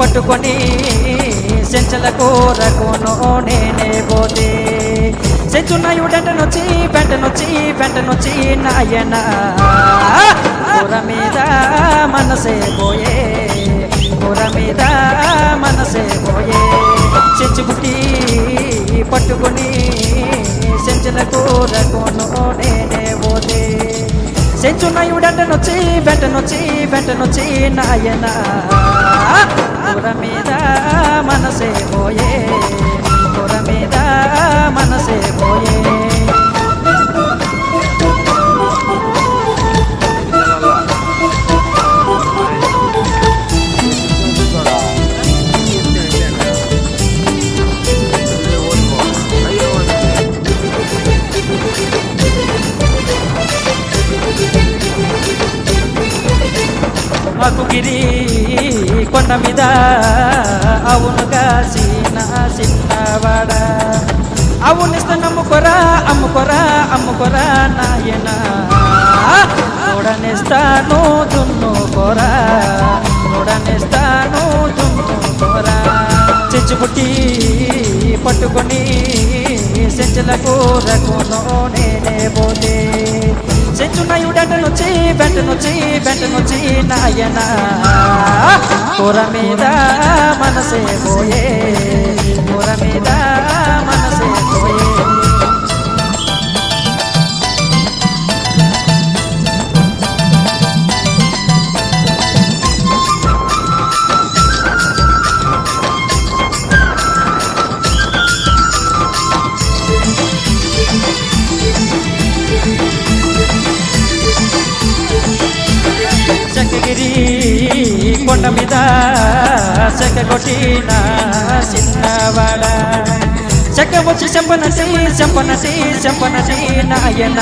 పట్టుకొని సెంచల కూరకును నేనే పోతే సెంచున్నాయుడంటనొచ్చి వెంటనొచ్చి నాయన కూర మీద మనసే పోయే కూర మీద మనసే పోయే సెంచుబుట్టి పట్టుకొని సెంచల కూరకును నేనే పోతే సెంచున్నాయుడంటనొచ్చి వెంటనొచ్చి నాయన కూర మీద మనసే పోయే కూర మీద మనసే పోయే ఆకుగిరి కొండ మీద అవునుగా చిన్నవాడ అవునిస్తా అమ్ముకోరా నాయన చూడనిస్తాను దున్నుకోరా చెంచుబుట్టి పట్టుకొని సెంచల కూరకును నేనే పోతే సెంచున్నాయుడంటనొచ్చి వెంటనొచ్చి నాయన కూర మీద మనసే పోయే కూర మీద మనసే పోయే కొండ మీద చెక్కగొట్టిన చిన్నవాడ చెక్క వచ్చి చెంపనటి నాయన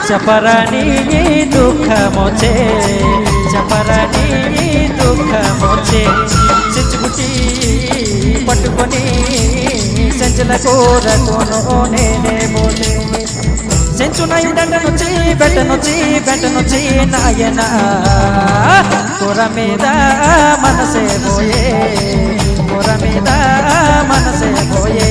చెప్పరాని దుఃఖమొచ్చే చెంచుబుట్టి పట్టుకొని సెంచల కూరకును నేనే పోతే సెంచున్నాయుడంటనొచ్చి వెంటనొచ్చి నాయన కూర మీద మనసే పోయే కూర మీద మనసే పోయే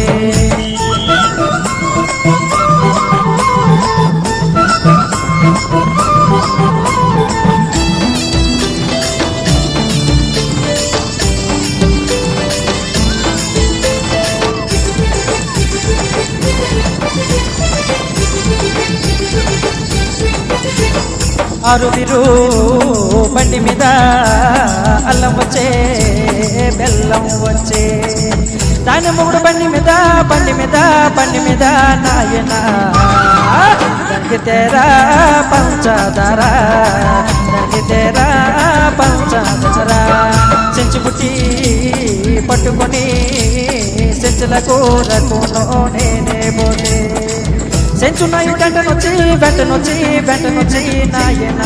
ఆరుదిరు బండి మీద అల్లం వచ్చే బెల్లం వచ్చే దాని మొగుడు బండి మీద నాయన తెరా పంచదార చెంచుబుట్టి పట్టుకొని సెంచల కూరకును నేనే పోతే సెంచున్నాయుడంటనొచ్చి వెంటనొచ్చి నాయన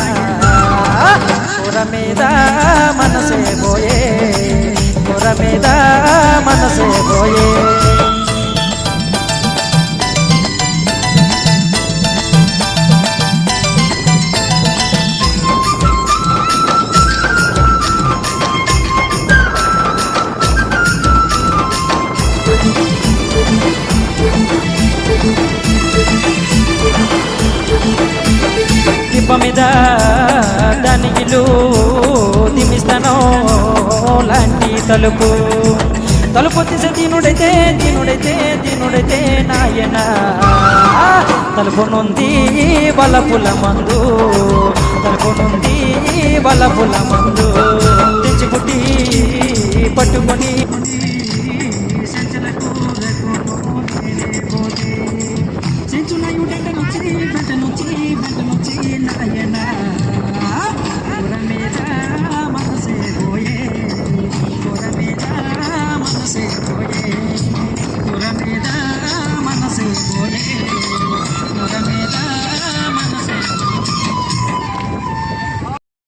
కూర మీద మనసే పోయే కూర మీద మనసే పోయే దీప మీద దాని ఇల్లు దిమిస్తానో లాంటి తలుపు తీసే దీనుడైతే నాయన తలుపు నుండి వలపుల మందు తెచ్చిబుట్టి